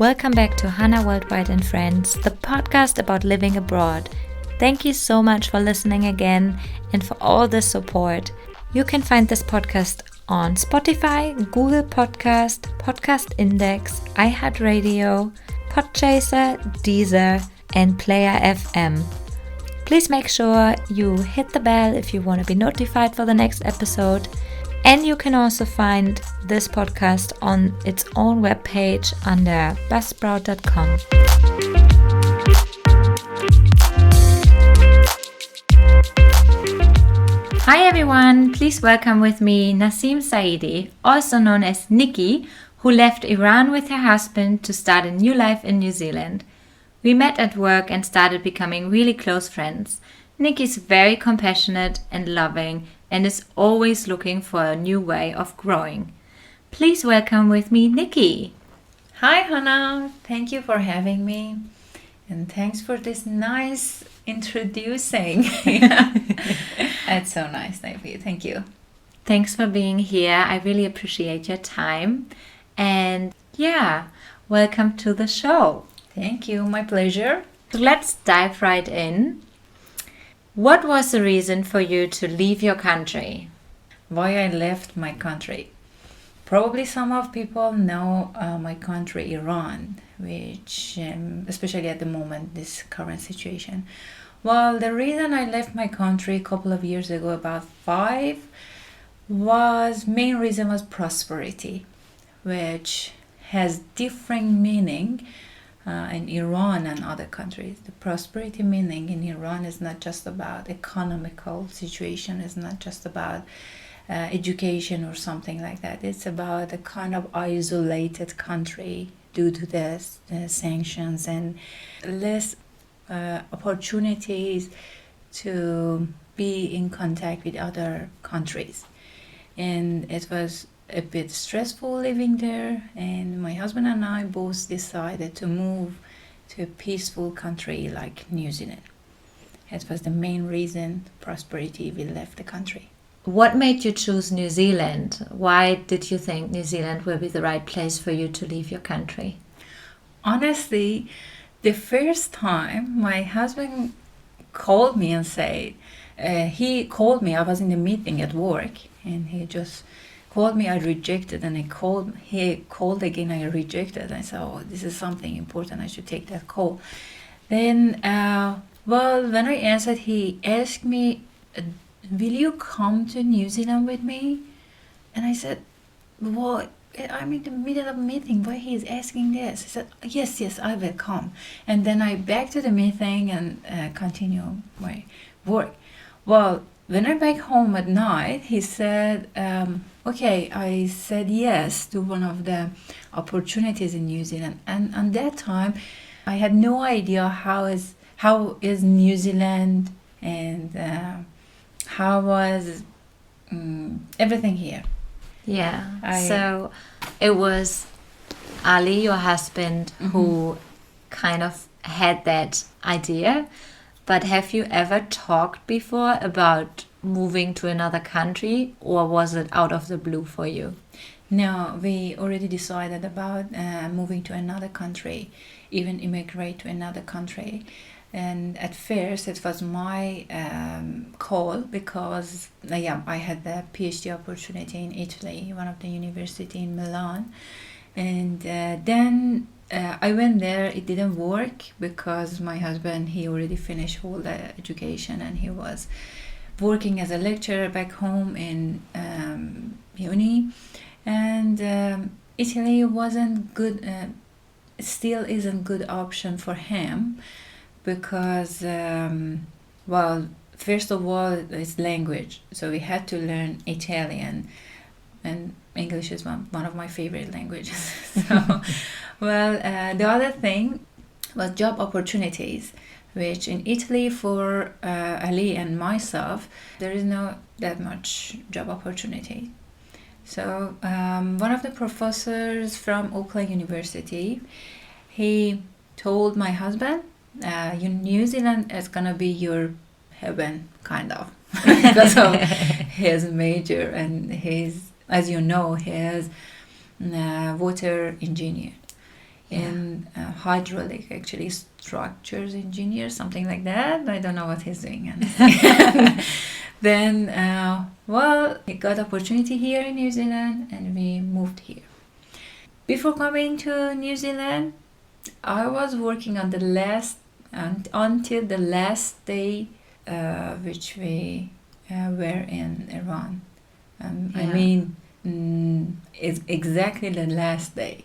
Welcome back to Hanna Worldwide and Friends, the podcast about living abroad. Thank you so much for listening again and for all the support. You can find this podcast on Spotify, Google Podcast, Podcast Index, iHeartRadio, Podchaser, Deezer, and PlayerFM. Please make sure you hit the bell if you want to be notified for the next episode. And you can also find this podcast on its own webpage under buzzsprout.com. Hi everyone, please welcome with me Nasim Saeidi, also known as Niki, who left Iran with her husband to start a new life in New Zealand. We met at work and started becoming really close friends. Niki is very compassionate and loving and is always looking for a new way of growing. Please welcome with me Niki. Hi Hanna, thank you for having me and thanks for this nice introducing. It's so nice, Niki. Thank you. Thanks for being here. I really appreciate your time. And welcome to the show. Thank you, my pleasure. So let's dive right in. What was the reason for you to leave your country? Why I left my country? Probably some of people know my country, Iran, which especially at the moment, this current situation. Well, the reason I left my country a couple of years ago, about 5, main reason was prosperity, which has different meaning in Iran and other countries. The prosperity meaning in Iran is not just about economical situation, it's not just about education or something like that. It's about a kind of isolated country due to the sanctions and less opportunities to be in contact with other countries. And it was a bit stressful living there, and my husband and I both decided to move to a peaceful country like New Zealand. It was the main reason, prosperity, we left the country. What made you choose New Zealand? Why did you think New Zealand will be the right place for you to leave your country? Honestly, the first time my husband called me and said, he called me, I was in a meeting at work, and he just called me, I rejected, and he called again, I rejected. I said, oh, this is something important, I should take that call. Then, when I answered, he asked me, will you come to New Zealand with me? And I said, well, I'm in the middle of a meeting, why he is asking this? He said, yes, I will come. And then I back to the meeting and continue my work. Well, when I back home at night, he said, okay, I said yes to one of the opportunities in New Zealand. And at that time, I had no idea how is New Zealand and how was everything here. Yeah, so it was Ali, your husband, who kind of had that idea. But have you ever talked before about moving to another country, or was it out of the blue for you? No, we already decided about moving to another country, even immigrate to another country. And at first it was my call because I had the PhD opportunity in Italy, one of the university in Milan. And then I went there, it didn't work because my husband, he already finished all the education and he was working as a lecturer back home in uni. And Italy wasn't good, still isn't good option for him because, first of all, it's language. So we had to learn Italian, and English is one of my favorite languages. So, the other thing was job opportunities, which in Italy for Ali and myself, there is not that much job opportunity. So one of the professors from Auckland University, he told my husband, New Zealand is gonna be your heaven, kind of, because of his major, and his, as you know, he is water engineer. in hydraulic, actually structures engineer, something like that. I don't know what he's doing. Then, he got opportunity here in New Zealand, and we moved here. Before coming to New Zealand, I was working on the last until the last day, which we were in Iran. I mean, it's exactly the last day.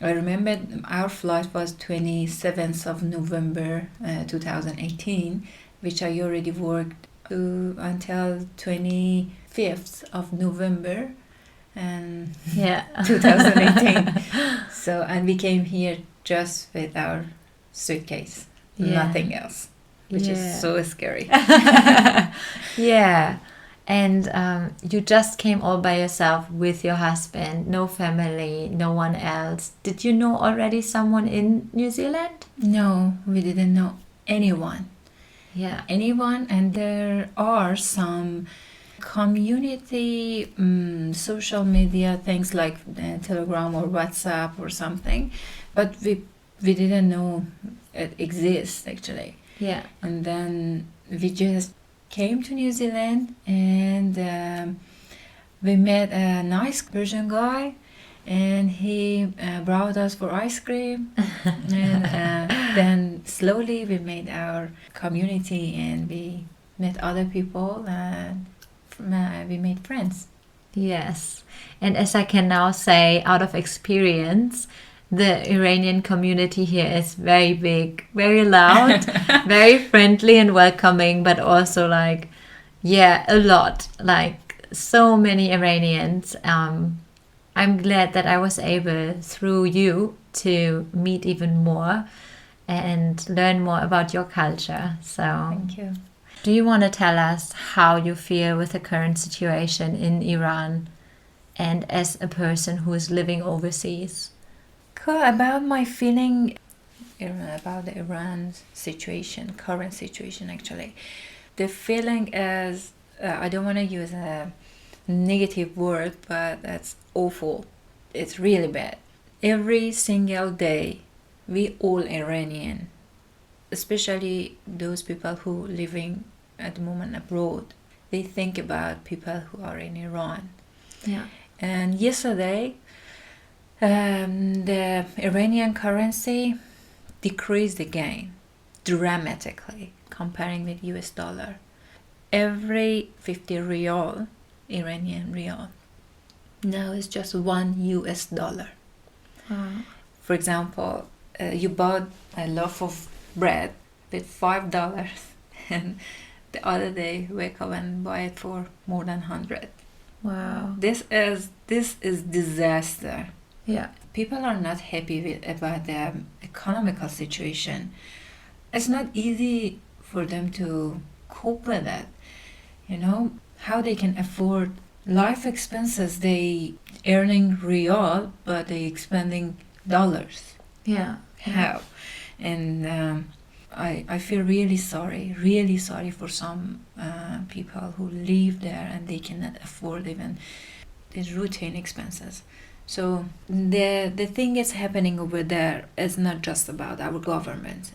I remember our flight was 27th of November 2018, which I already worked until 25th of November and 2018. So, and we came here just with our suitcase, nothing else, which is so scary. Yeah. And you just came all by yourself with your husband, no family, no one else. Did you know already someone in New Zealand? No, we didn't know anyone. Yeah. Anyone, and there are some community social media things like Telegram or WhatsApp or something, but we didn't know it exists actually. Yeah. And then we just came to New Zealand, and we met a nice Persian guy, and he brought us for ice cream. And then slowly we made our community, and we met other people, and we made friends. Yes. And as I can now say out of experience, the Iranian community here is very big, very loud, very friendly and welcoming, but also like, a lot, like so many Iranians. I'm glad that I was able, through you, to meet even more and learn more about your culture. So Thank you. do you want to tell us how you feel with the current situation in Iran and as a person who is living overseas? Cool. About my feeling about the Iran situation, current situation actually. The feeling is, I don't want to use a negative word, but that's awful. It's really bad. Every single day, we all Iranian, especially those people who living at the moment abroad, they think about people who are in Iran. Yeah. And yesterday, the Iranian currency decreased again dramatically comparing with US dollar. Every 50 rial, Iranian rial, now is just $1. For example, you bought a loaf of bread with $5 and the other day wake up and buy it for more than 100. Wow. This is disaster. Yeah. People are not happy about the economical situation. It's not easy for them to cope with that. You know, how they can afford life expenses. They earning real, but they expending dollars. Yeah. How? And I feel really sorry for some people who live there and they cannot afford even the routine expenses. So the thing is happening over there is not just about our government.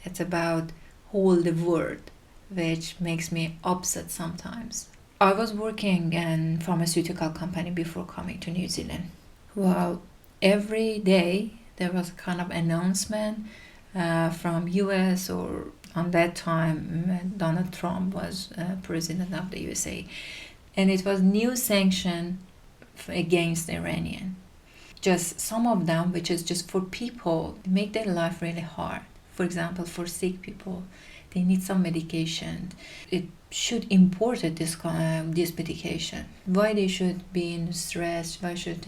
It's about whole the world, which makes me upset sometimes. I was working in pharmaceutical company before coming to New Zealand. Well, every day there was a kind of announcement from US, or on that time Donald Trump was president of the USA, and it was new sanction against Iranian. Just some of them, which is just for people, make their life really hard. For example, for sick people, they need some medication. It should import this medication. Why they should be in stress? Why should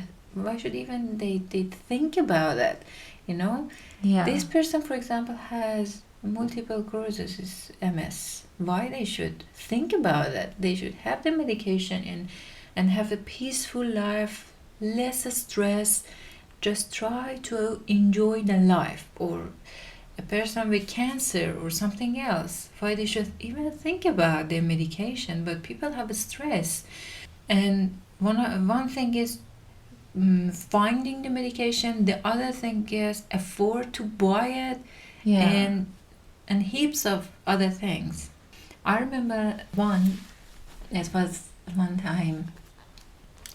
even they think about it? You know, this person, for example, has multiple sclerosis, MS. Why they should think about it? They should have the medication and have a peaceful life, less stress. Just try to enjoy the life. Or a person with cancer or something else, why they should even think about their medication. But people have stress, and one thing is finding the medication. The other thing is afford to buy it, Yeah. and heaps of other things. I remember it was one time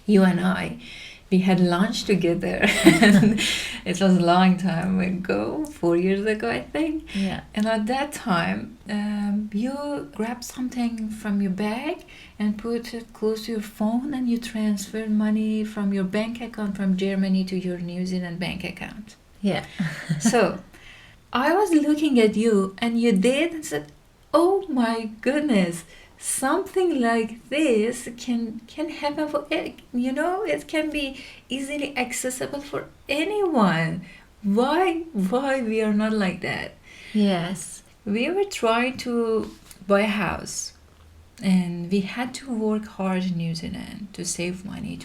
you and I, we had lunch together. And it was a long time ago, 4 years ago, I think. Yeah. And at that time, you grabbed something from your bag and put it close to your phone, and you transferred money from your bank account from Germany to your New Zealand bank account. Yeah. So I was looking at you, and you did, and said, "Oh my goodness, something like this can happen for it can be easily accessible for anyone. Why we are not like that?" Yes. We were trying to buy a house, and we had to work hard in New Zealand to save money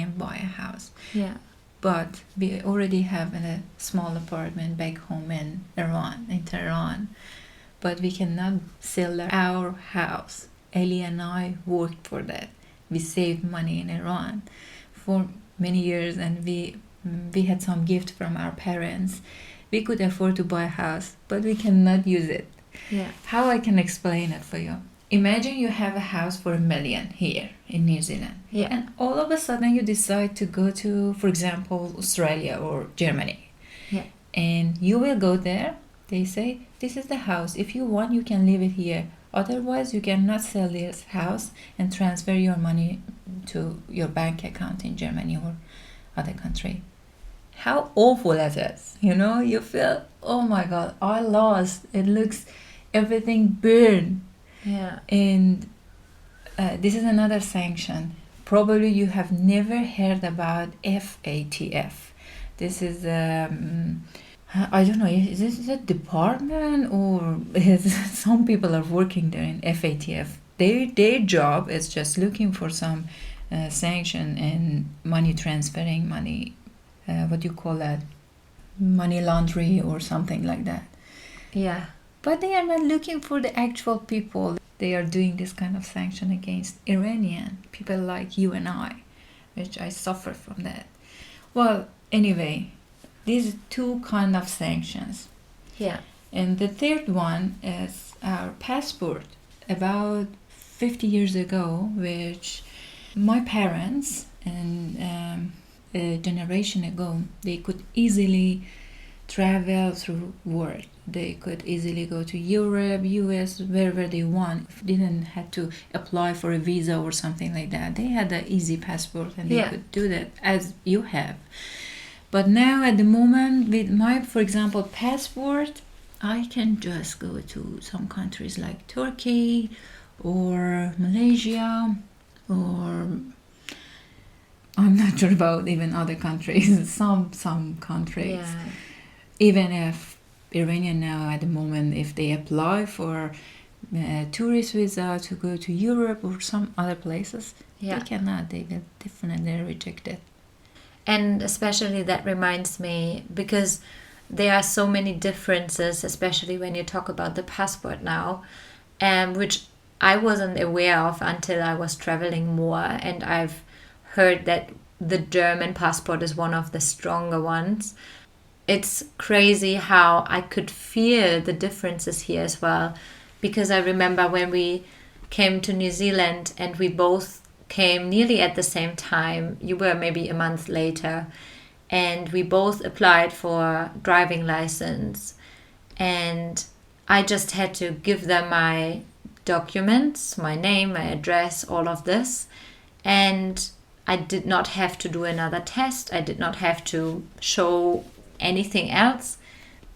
and buy a house. Yeah. But we already have a small apartment back home in Tehran. But we cannot sell our house. Ellie and I worked for that. We saved money in Iran for many years, and we had some gift from our parents. We could afford to buy a house, but we cannot use it. Yeah. How I can explain it for you? Imagine you have a house for $1 million here in New Zealand. Yeah. And all of a sudden you decide to go to, for example, Australia or Germany. Yeah. And you will go there. They say, "This is the house. If you want, you can leave it here. Otherwise, you cannot sell this house and transfer your money to your bank account in Germany or other country." How awful it is. You feel, "Oh my God, I lost. It looks everything burned." Yeah. And this is another sanction. Probably you have never heard about FATF. This is I don't know, is this a department, or some people are working there in FATF? Their job is just looking for some sanction and money transferring, what do you call that? Money laundry or something like that. Yeah. But they are not looking for the actual people. They are doing this kind of sanction against Iranian people like you and I, which I suffer from that. Well, anyway, these two kind of sanctions. Yeah. And the third one is our passport. About 50 years ago, which my parents and a generation ago, they could easily travel through work. They could easily go to Europe, US, wherever they want. Didn't have to apply for a visa or something like that. They had an easy passport, and they could do that as you have. But now at the moment, with my, for example, passport, I can just go to some countries like Turkey or Malaysia, or I'm not sure about even other countries. Some countries. Yeah. Even if Iranian now at the moment, if they apply for a tourist visa to go to Europe or some other places, they cannot. They will definitely reject it. And especially that reminds me, because there are so many differences, especially when you talk about the passport now, which I wasn't aware of until I was traveling more, and I've heard that the German passport is one of the stronger ones. It's crazy how I could feel the differences here as well, because I remember when we came to New Zealand and we both came nearly at the same time. You were maybe a month later, and we both applied for driving license, and I just had to give them my documents, my name, my address, all of this, and I did not have to do another test. I did not have to show anything else.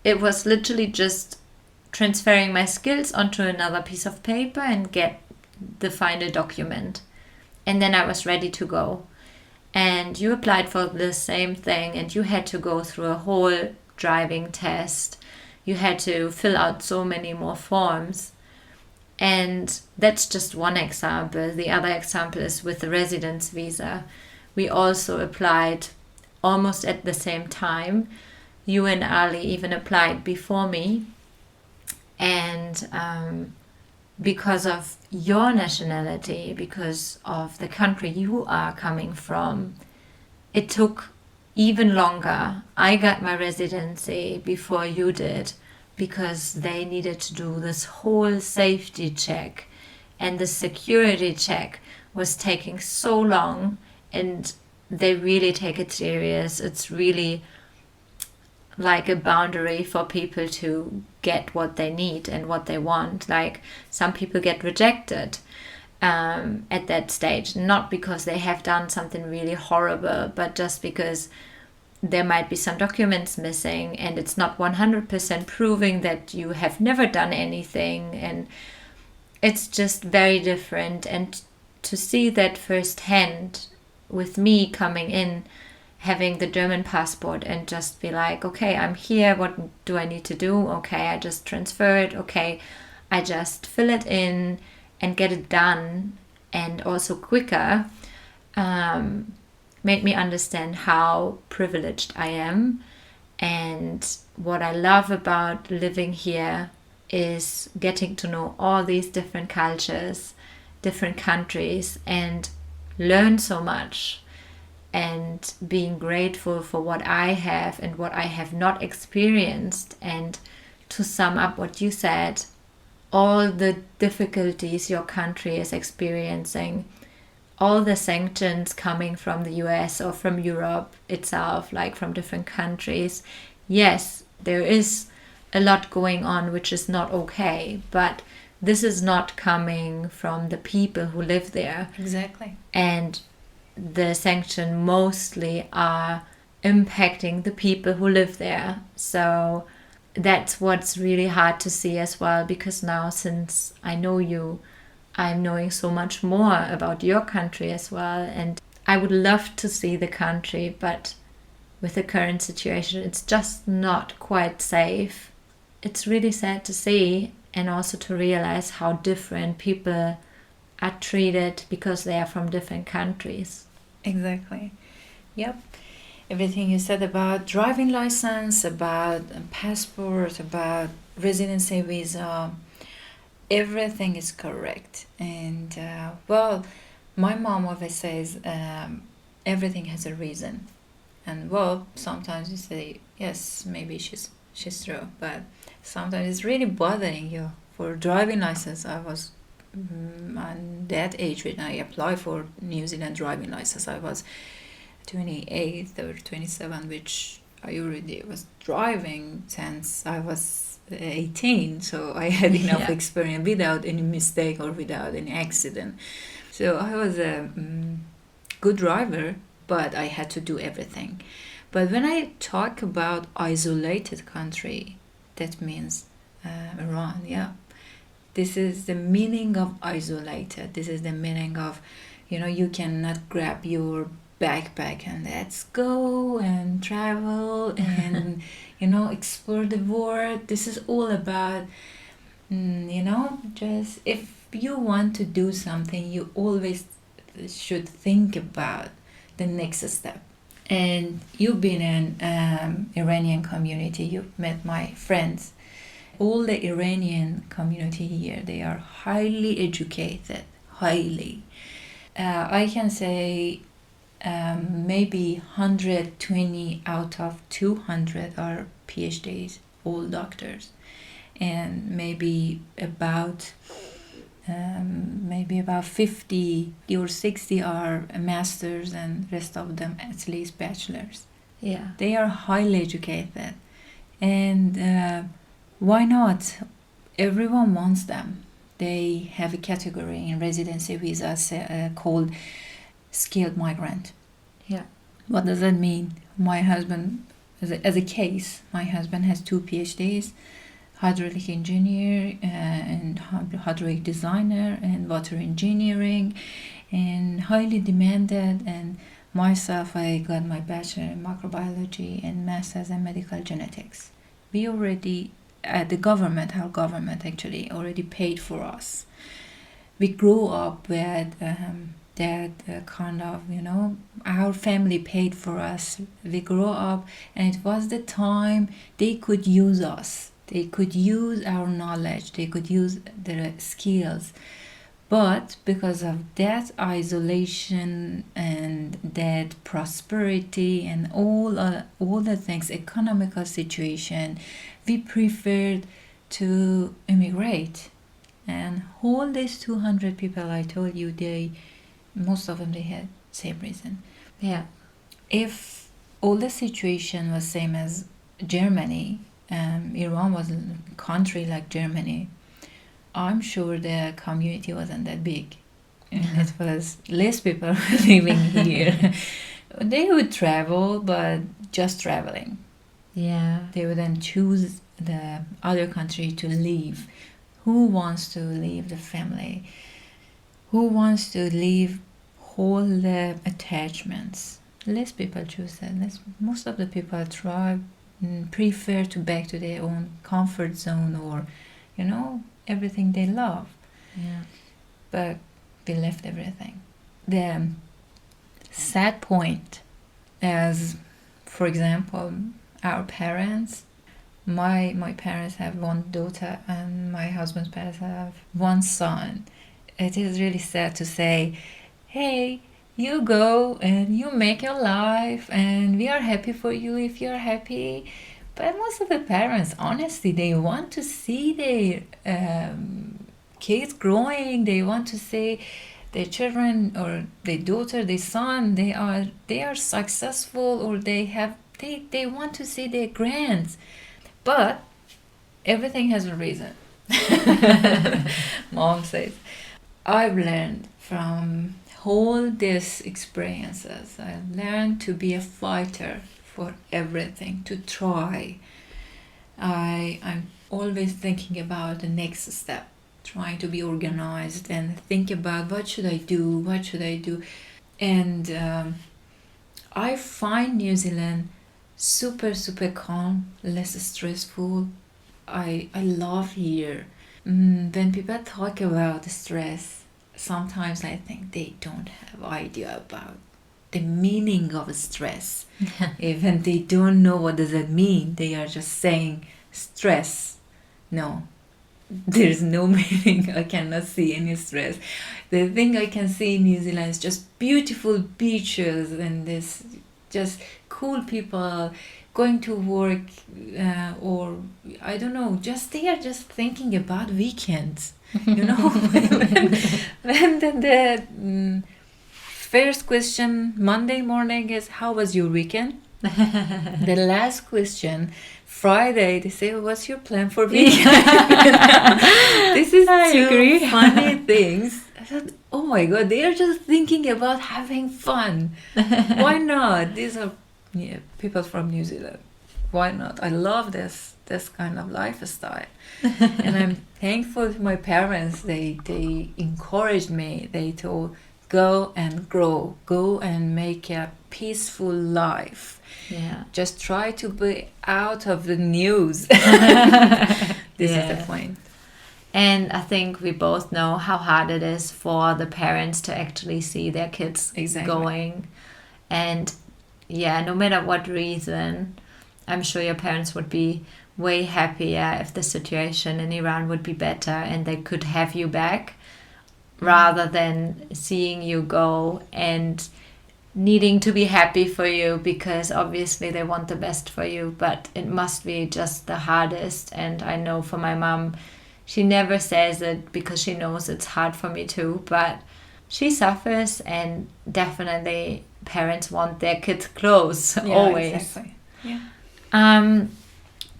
It was literally just transferring my skills onto another piece of paper and get the final document. And then I was ready to go. And you applied for the same thing, and you had to go through a whole driving test. You had to fill out so many more forms. And that's just one example. The other example is with the residence visa. We also applied almost at the same time. You and Ali even applied before me. And because of your nationality, because of the country you are coming from, it took even longer. I got my residency before you did because they needed to do this whole safety check, and the security check was taking so long, and they really take it serious. It's really like a boundary for people to get what they need and what they want. Like, some people get rejected at that stage, not because they have done something really horrible, but just because there might be some documents missing and it's not 100% proving that you have never done anything, and it's just very different. And to see that firsthand with me coming in, having the German passport, and just be like, okay, I'm here, what do I need to do? Okay, I just transfer it. Okay, I just fill it in and get it done, and also quicker, made me understand how privileged I am. And what I love about living here is getting to know all these different cultures, different countries, and learn so much, and being grateful for what I have and what I have not experienced. And to sum up what you said, all the difficulties your country is experiencing, all the sanctions coming from the US or from Europe itself, like from different countries. Yes, there is a lot going on which is not okay, but this is not coming from the people who live there. Exactly. And the sanctions mostly are impacting the people who live there. So that's what's really hard to see as well, because now, since I know you, I'm knowing so much more about your country as well. And I would love to see the country, but with the current situation, it's just not quite safe. It's really sad to see, and also to realize how different people are treated because they are from different countries. Exactly. Yep. Everything you said about driving license, about passport, about residency visa, everything is correct. And well, my mom always says everything has a reason. And well, sometimes you say yes, maybe she's true, but sometimes it's really bothering you. For driving license, I was on that age when I applied for New Zealand driving license. I was 28 or 27, which I already was driving since I was 18, so I had enough experience without any mistake or without any accident. So I was a good driver, but I had to do everything. But when I talk about isolated country, that means Iran. This is the meaning of isolated. This is the meaning of, you cannot grab your backpack and let's go and travel and, explore the world. This is all about, just if you want to do something, you always should think about the next step. And you've been in Iranian community, you've met my friends. All the Iranian community here, they are highly educated, highly. I can say maybe 120 out of 200 are PhDs, all doctors. And maybe about 50 or 60 are masters, and rest of them at least bachelors. Yeah. They are highly educated. And why not? Everyone wants them. They have a category in residency visas called skilled migrant. Yeah. What does that mean? My husband, as a case, my husband has 2 PhDs, hydraulic engineer and hydraulic designer and water engineering, and highly demanded. And myself, I got my bachelor in microbiology and master's in medical genetics. We already, our government actually already paid for us. We grew up with that kind of, our family paid for us. We grew up, and it was the time they could use us. They could use our knowledge, they could use their skills. But because of that isolation and that prosperity and all the things, economical situation, we preferred to immigrate. And all these 200 people I told you, most of them, they had same reason. Yeah. If all the situation was same as Germany, Iran was a country like Germany, I'm sure the community wasn't that big. And it was less people living here. They would travel, but just traveling. Yeah. They would then choose the other country to leave. Who wants to leave the family? Who wants to leave all the attachments? Less people choose that. Most of the people prefer to back to their own comfort zone, or everything they love. Yeah. But we left everything. The sad point, as for example, our parents, my parents have one daughter and my husband's parents have one son. It is really sad to say, hey, you go and you make your life and we are happy for you if you're happy. But most of the parents, honestly, they want to see their kids growing. They want to see their children or their daughter, their son, they are successful, or they want to see their grands. But everything has a reason. Mom says, I've learned from all these experiences, I learned to be a fighter for everything, to try. I'm always thinking about the next step, trying to be organized and think about what should I do. And I find New Zealand super calm, less stressful. I love here. When people talk about stress, sometimes I think they don't have idea about the meaning of stress. Even they don't know what does it mean. They are just saying stress. No, there's no meaning. I cannot see any stress. The thing I can see in New Zealand is just beautiful beaches and this just cool people going to work, or I don't know, just they are just thinking about weekends. When the first question Monday morning is, how was your weekend? The last question Friday, they say, what's your plan for weekend? This is two funny things. I thought, oh my god, they are just thinking about having fun. Why not? These are people from New Zealand. Why not? I love this kind of lifestyle. And I'm thankful to my parents. They encouraged me. They told, go and grow, go and make a peaceful life. Yeah. Just try to be out of the news. This is the point. And I think we both know how hard it is for the parents to actually see their kids going. And no matter what reason, I'm sure your parents would be way happier if the situation in Iran would be better and they could have you back, rather than seeing you go and needing to be happy for you, because obviously they want the best for you, but it must be just the hardest. And I know for my mom, she never says it because she knows it's hard for me too, but she suffers, and definitely parents want their kids close, always. Exactly. Yeah.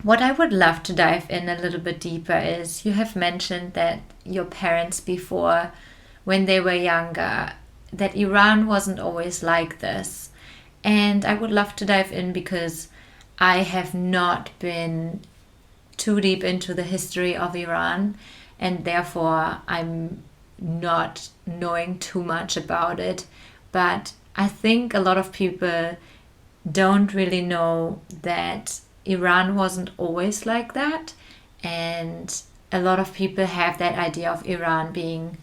What I would love to dive in a little bit deeper is, you have mentioned that your parents before, when they were younger, that Iran wasn't always like this. And I would love to dive in because I have not been too deep into the history of Iran, and therefore I'm not knowing too much about it. But I think a lot of people don't really know that Iran wasn't always like that, and a lot of people have that idea of Iran being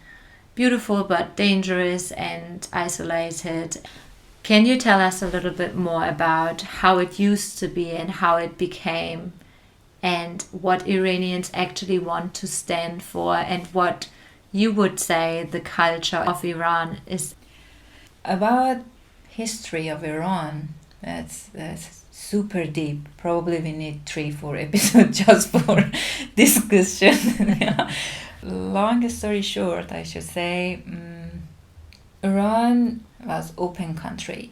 beautiful but dangerous and isolated. Can you tell us a little bit more about how it used to be and how it became, and what Iranians actually want to stand for, and what you would say the culture of Iran is. About history of Iran, that's super deep. Probably we need 3-4 episodes just for this question. Yeah. Long story short, I should say, Iran was open country.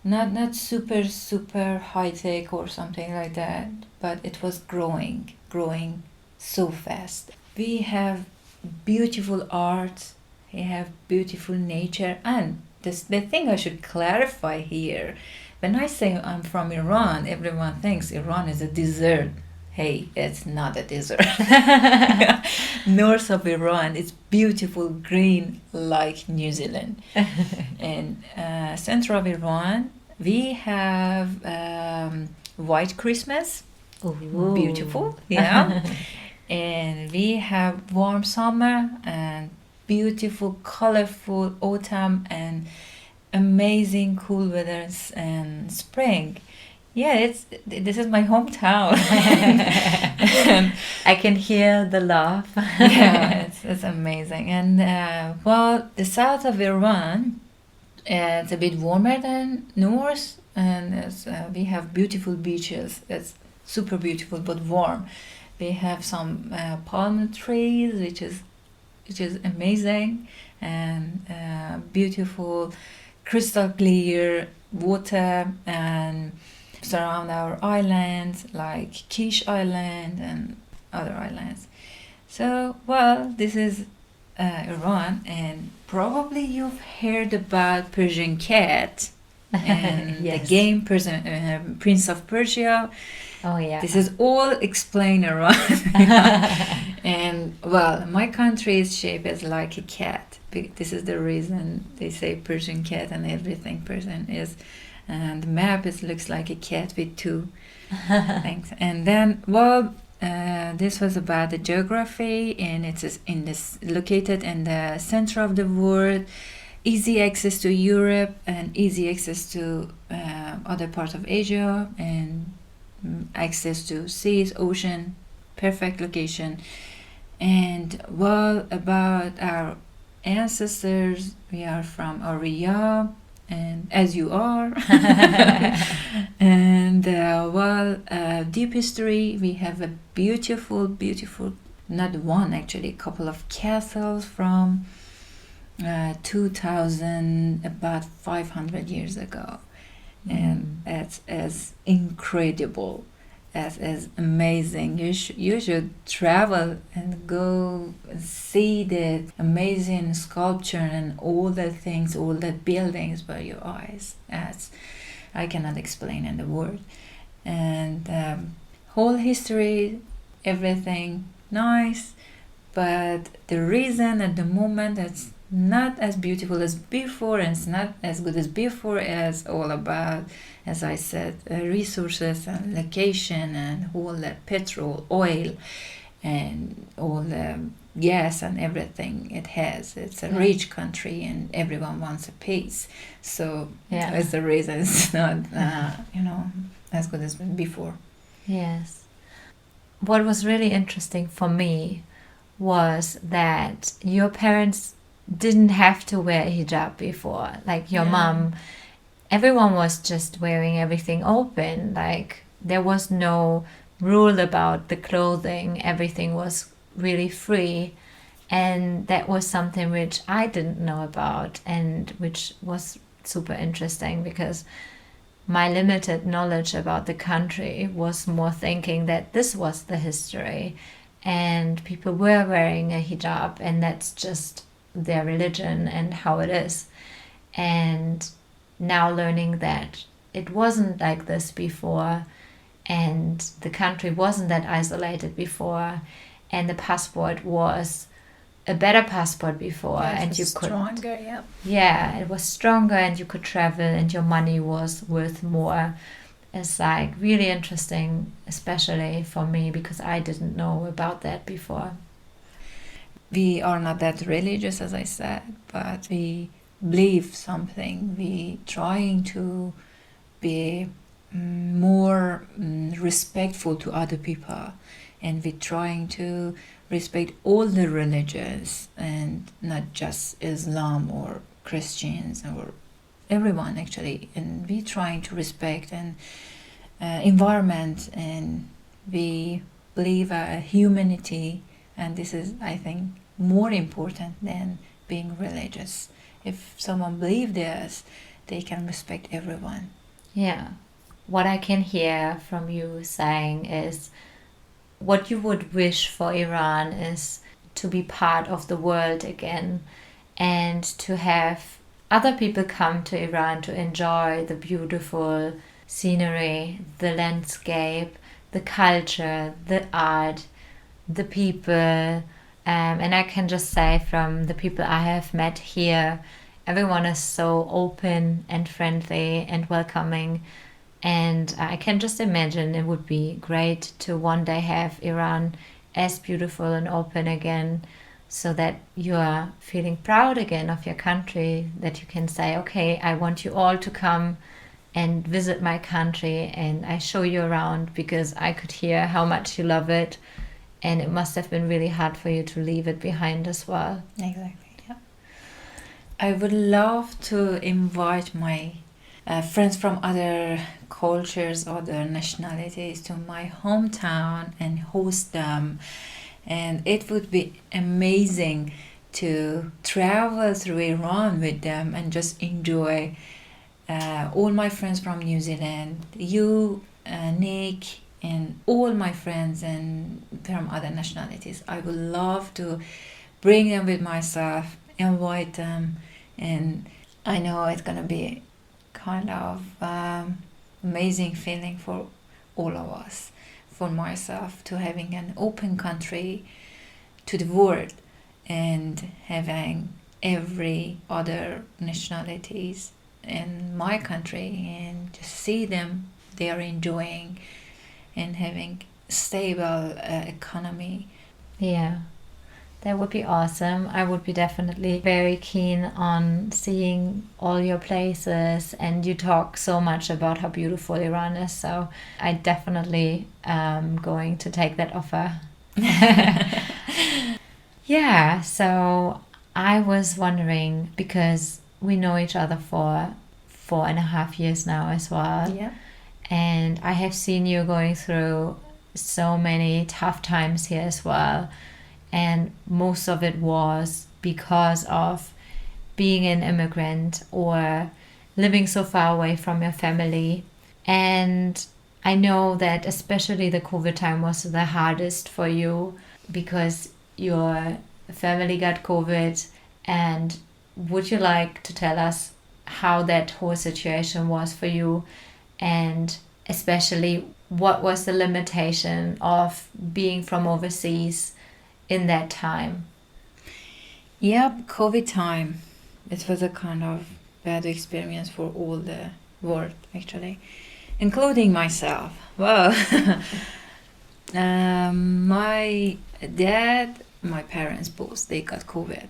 Not super high tech or something like that, but it was growing so fast. We have beautiful art, we have beautiful nature, and the thing I should clarify here, when I say I'm from Iran, everyone thinks Iran is a desert. Hey, it's not a desert. North of Iran, it's beautiful green like New Zealand. And center of Iran, we have white Christmas. Ooh. Beautiful, yeah. And we have warm summer and beautiful, colorful autumn and amazing cool weathers and spring. Yeah, this is my hometown. I can hear the laugh. Yeah, it's amazing. And the south of Iran, it's a bit warmer than north, and we have beautiful beaches. It's super beautiful but warm. We have some palm trees, which is amazing, and beautiful, crystal clear water, and surround our islands like Kish Island and other islands. So, this is Iran, and probably you've heard about Persian cat and Yes. the game Prince of Persia. Oh yeah. This is all explain Iran. And my country is shaped as like a cat. This is the reason they say Persian cat, and everything Persian is. And the map looks like a cat with two things. And then, this was about the geography, and it's located in the center of the world, easy access to Europe and easy access to other parts of Asia, and access to seas, ocean, perfect location. And about our ancestors, we are from Oriya, and as you are. And deep history, we have a beautiful, not one actually, a couple of castles from 2000, about 500 years ago. And it's as incredible, as amazing. You should travel and go see the amazing sculpture and all the things, all the buildings by your eyes. I cannot explain in the word. And whole history, everything nice, but the reason at the moment it's not as beautiful as before, and it's not as good as before, as all about, as I said, resources and location and all the petrol, oil, and all the gas and everything it has. It's a rich country, and everyone wants a peace. So that's the reason it's not, as good as before. Yes. What was really interesting for me was that your parents didn't have to wear a hijab before. Like your mom, everyone was just wearing everything open. Like there was no rule about the clothing. Everything was really free. And that was something which I didn't know about, and which was super interesting, because my limited knowledge about the country was more thinking that this was the history and people were wearing a hijab, and that's just their religion and how it is. And now learning that it wasn't like this before, and the country wasn't that isolated before, and the passport was a better passport before, and you could stronger, it was stronger, and you could travel, and your money was worth more. It's like really interesting, especially for me, because I didn't know about that before. We are not that religious, as I said, but we believe something. We trying to be more respectful to other people, and we're trying to respect all the religions and not just Islam or Christians or everyone actually, and we trying to respect and environment, and we believe humanity, and this is, I think, more important than being religious. If someone believes this, they can respect everyone. Yeah. What I can hear from you saying is what you would wish for Iran is to be part of the world again and to have other people come to Iran to enjoy the beautiful scenery, the landscape, the culture, the art, the people. And I can just say from the people I have met here, everyone is so open and friendly and welcoming. And I can just imagine it would be great to one day have Iran as beautiful and open again, so that you are feeling proud again of your country, that you can say, okay, I want you all to come and visit my country and I show you around, because I could hear how much you love it, and it must have been really hard for you to leave it behind as well. Exactly, yeah. I would love to invite my friends from other cultures, other nationalities to my hometown and host them. And it would be amazing to travel through Iran with them and just enjoy. All my friends from New Zealand, you, Nick, and all my friends and from other nationalities. I would love to bring them with myself, invite them, and I know it's gonna be kind of amazing feeling for all of us, for myself, to having an open country to the world and having every other nationalities in my country, and just see them, they are enjoying and having stable economy. Yeah, that would be awesome. I would be definitely very keen on seeing all your places, and you talk so much about how beautiful Iran is, so I definitely am going to take that offer. Yeah, so I was wondering, because we know each other for 4.5 years now as well, Yeah. and I have seen you going through so many tough times here as well. And most of it was because of being an immigrant or living so far away from your family. And I know that especially the COVID time was the hardest for you, because your family got COVID. And would you like to tell us how that whole situation was for you, and especially what was the limitation of being from overseas in that time? Yep, COVID time. It was a kind of bad experience for all the world, actually, including myself. Well, my dad, my parents both, they got COVID.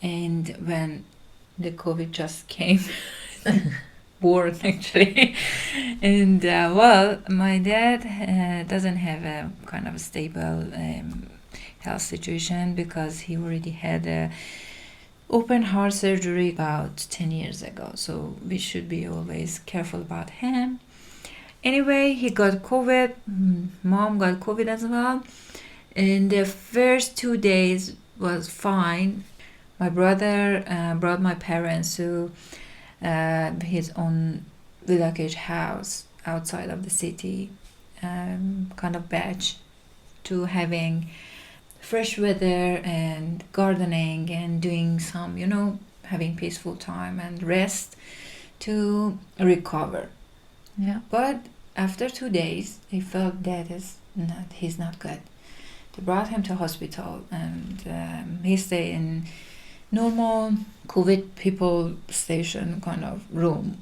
And when the COVID just came, born actually. And well, my dad doesn't have a kind of a stable health situation, because he already had a open heart surgery about 10 years ago, so we should be always careful about him. Anyway, he got COVID, mom got COVID as well, and the first 2 days was fine. My brother brought my parents to his own village house outside of the city, kind of batch, to having fresh weather and gardening and doing some, having peaceful time and rest to recover. Yeah. But after 2 days, he felt that he's not good. They brought him to hospital, and he stayed in normal COVID people station kind of room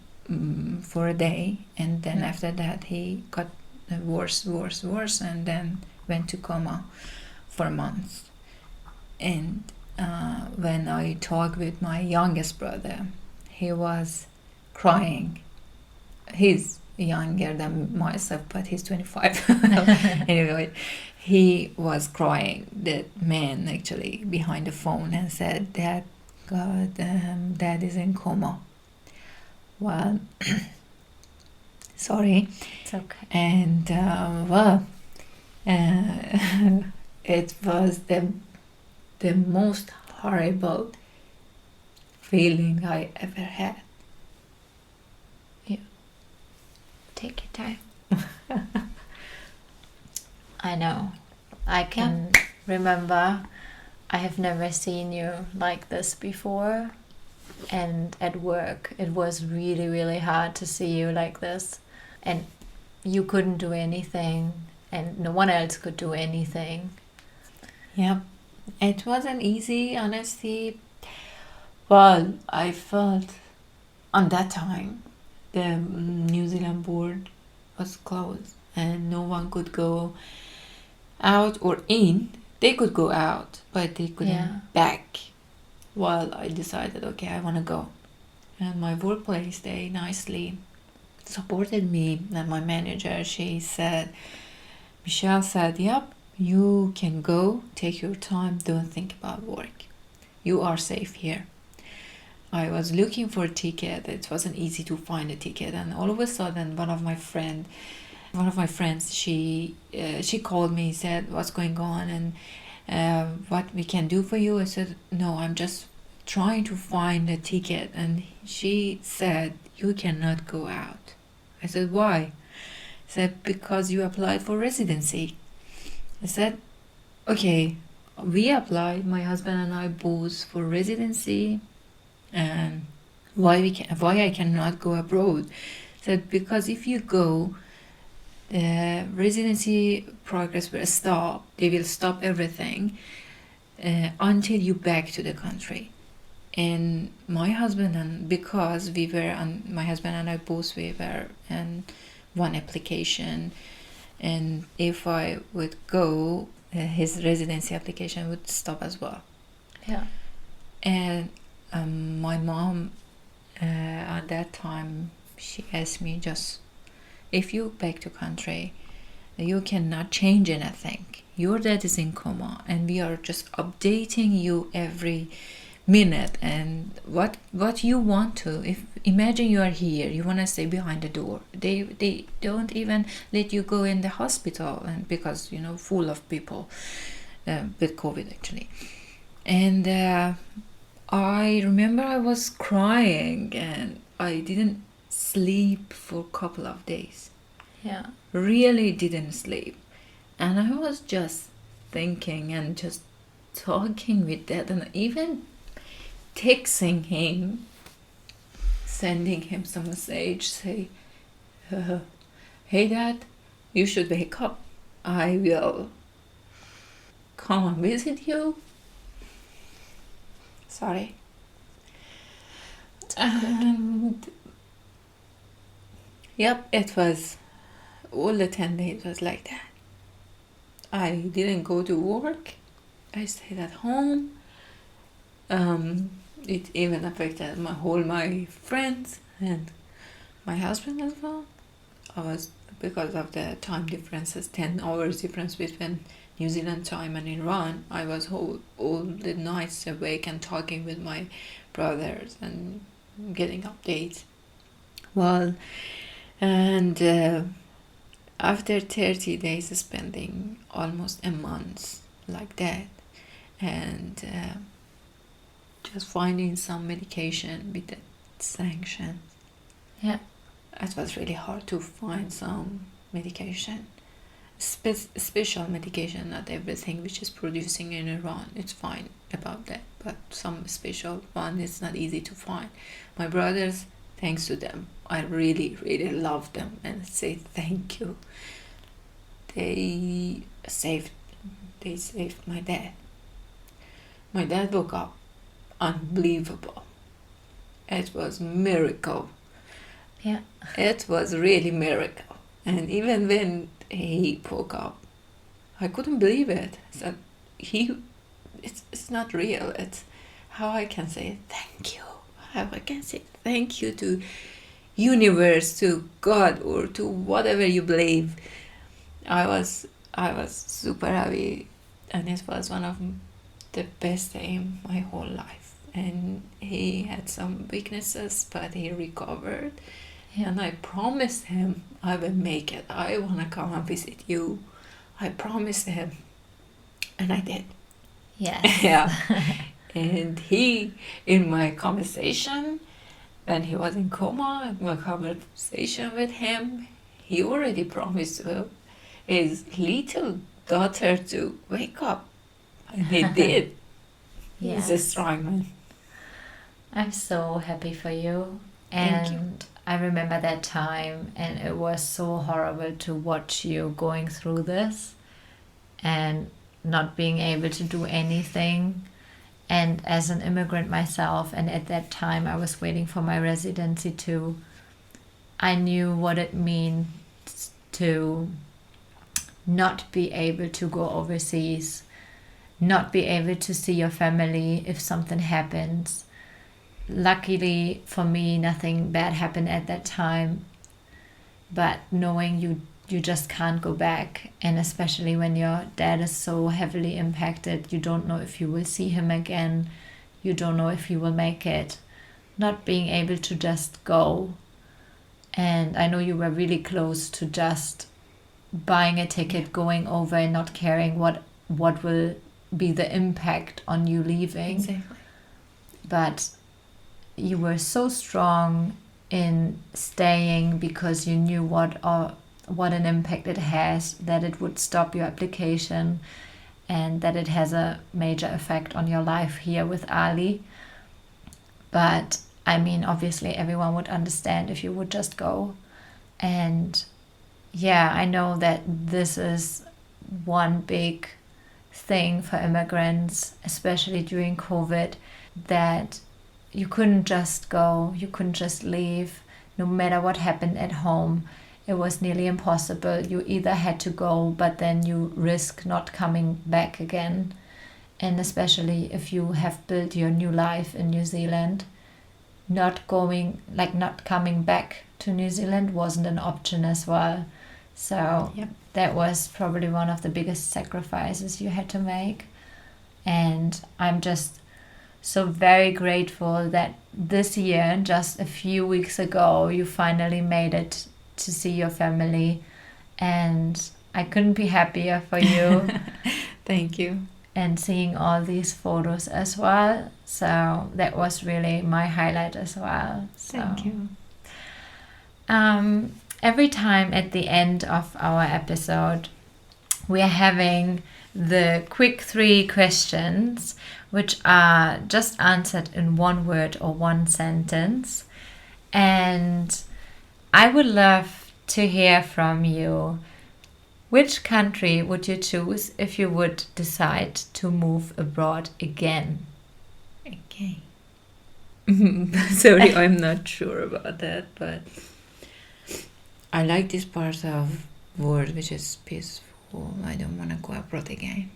for a day, and then after that he got worse, and then went to coma for months. And when I talked with my youngest brother, he was crying. He's younger than myself, but he's 25. Anyway, he was crying, the man actually, behind the phone, and said that, God, Dad is in coma. Well, sorry. It's okay. And it was the most horrible feeling I ever had. Take your time. I know. I can remember I have never seen you like this before. And at work, it was really, really hard to see you like this. And you couldn't do anything. And no one else could do anything. Yeah. It wasn't easy, honestly. Well, I felt on that time the New Zealand board was closed and no one could go out or in. They could go out, but they couldn't back. Well, I decided, okay, I want to go. And my workplace, they nicely supported me. And my manager, Michelle said, yep, you can go, take your time, don't think about work. You are safe here. I was looking for a ticket. It wasn't easy to find a ticket, and all of a sudden, one of my friends, she called me, said, "What's going on, and what we can do for you?" I said, "No, I'm just trying to find a ticket." And she said, "You cannot go out." I said, "Why?" She said, "Because you applied for residency." I said, "Okay, we applied, my husband and I both, for residency. And why I cannot go abroad?" Said, "Because if you go, the residency progress will stop. They will stop everything until you back to the country." And my husband and my husband and I both, we were in one application, and if I would go, his residency application would stop as well. Yeah. And my mom, at that time, she asked me, just, if you back to country, you cannot change anything. Your dad is in coma, and we are just updating you every minute. And what you want to, if imagine you are here, you want to stay behind the door. They don't even let you go in the hospital, and because full of people with COVID actually. And I remember I was crying and I didn't sleep for a couple of days. Yeah. Really didn't sleep. And I was just thinking and just talking with Dad, and even texting him, sending him some message, say, "Hey Dad, you should wake up. I will come and visit you." Sorry. And yep, it was all the 10 days was like that. I didn't go to work. I stayed at home. It even affected my friends and my husband as well. Because of the time differences, 10 hours difference between New Zealand time and Iran, I was all the nights awake and talking with my brothers and getting updates. Well, and after 30 days spending almost a month like that, and just finding some medication with the sanctions. Yeah. It was really hard to find some medication. Special medication, not everything which is producing in Iran, it's fine about that, but some special one is not easy to find. My brothers, thanks to them, I really, really love them and say thank you. They saved my dad. My dad woke up unbelievable. It was miracle. Yeah. It was really miracle. And even when he woke up, I couldn't believe it. So it's not real. It's how I can say thank you. How I can say thank you to universe, to God, or to whatever you believe. I was super happy, and it was one of the best day in my whole life. And he had some weaknesses, but he recovered. And I promised him I will make it. I want to come and visit you. I promised him, and I did. Yes. Yeah. And he, in my conversation, when he was in coma, in my conversation with him, he already promised his little daughter to wake up. And he did. Yes. He's a strong man. I'm so happy for you. Thank you. And I remember that time, and it was so horrible to watch you going through this and not being able to do anything. And as an immigrant myself, and at that time I was waiting for my residency too, I knew what it means to not be able to go overseas, not be able to see your family if something happens. Luckily for me, nothing bad happened at that time, but knowing you just can't go back, and especially when your dad is so heavily impacted, you don't know if you will see him again, you don't know if he will make it, not being able to just go. And I know you were really close to just buying a ticket, going over, and not caring what will be the impact on you leaving. Exactly. But you were so strong in staying because you knew what an impact it has, that it would stop your application, and that it has a major effect on your life here with Ali. But I mean, obviously everyone would understand if you would just go. And yeah, I know that this is one big thing for immigrants, especially during COVID, that you couldn't just go, you couldn't just leave, no matter what happened at home. It was nearly impossible. You either had to go, but then you risk not coming back again. And especially if you have built your new life in New Zealand, not coming back to New Zealand wasn't an option as well. So Yep. That was probably one of the biggest sacrifices you had to make. And I'm just so very grateful that this year, just a few weeks ago, you finally made it to see your family, and I couldn't be happier for you. Thank you. And seeing all these photos as well, so that was really my highlight as well. So, Thank you. Every time at the end of our episode, we are having the quick 3 questions, which are just answered in one word or one sentence. And I would love to hear from you. Which country would you choose if you would decide to move abroad again? Okay. Sorry, I'm not sure about that, but I like this part of world which is peaceful. I don't want to go abroad again.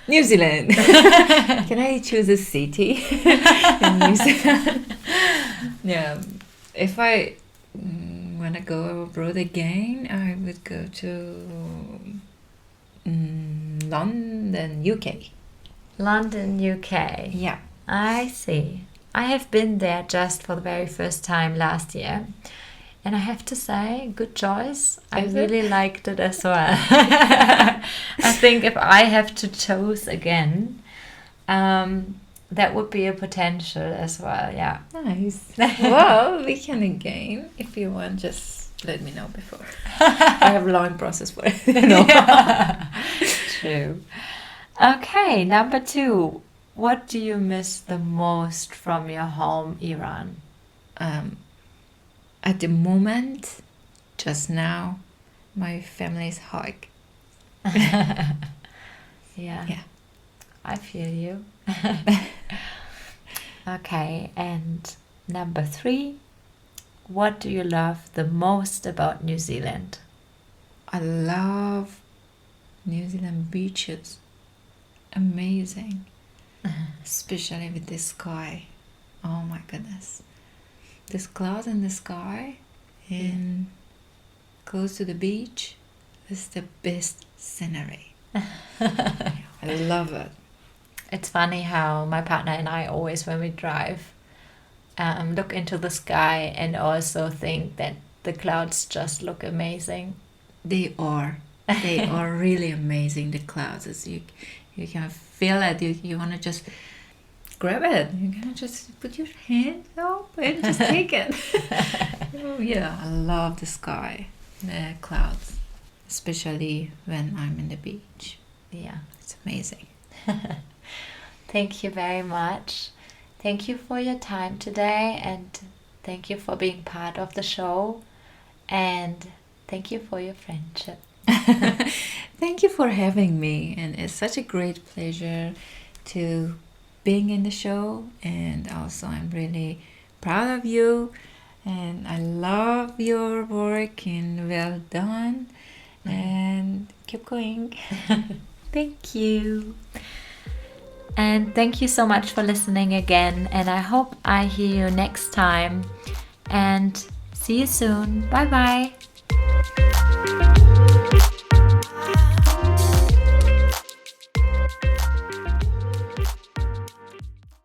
New Zealand. Can I choose a city in New Zealand? Yeah. If I want to go abroad again, I would go to London, UK. London, UK. Yeah. I see. I have been there just for the very first time last year. And I have to say, good choice. I really liked it as well. I think if I have to choose again, that would be a potential as well, yeah. Nice. Well, we can again. If you want, just let me know before. I have a long process for it. Yeah. True. Okay, number 2. What do you miss the most from your home, Iran? At the moment, just now, my family's hug. Yeah. I feel you. Okay, and number 3. What do you love the most about New Zealand? I love New Zealand beaches. Amazing. Especially with the sky. Oh my goodness. this cloud in the sky and close to the beach is the best scenery. I love it. It's funny how my partner and I always, when we drive, look into the sky and also think that the clouds just look amazing. They are really amazing, the clouds. As you can feel it. You want to just grab it. You can just put your hand up and just take it. Oh, yeah, I love the sky, the clouds, especially when I'm in the beach. Yeah, it's amazing. Thank you very much. Thank you for your time today, and thank you for being part of the show, and thank you for your friendship. Thank you for having me, and it's such a great pleasure to being in the show, and also I'm really proud of you, and I love your work, and well done, and keep going. Thank you. And thank you so much for listening again, and I hope I hear you next time, and see you soon. Bye bye.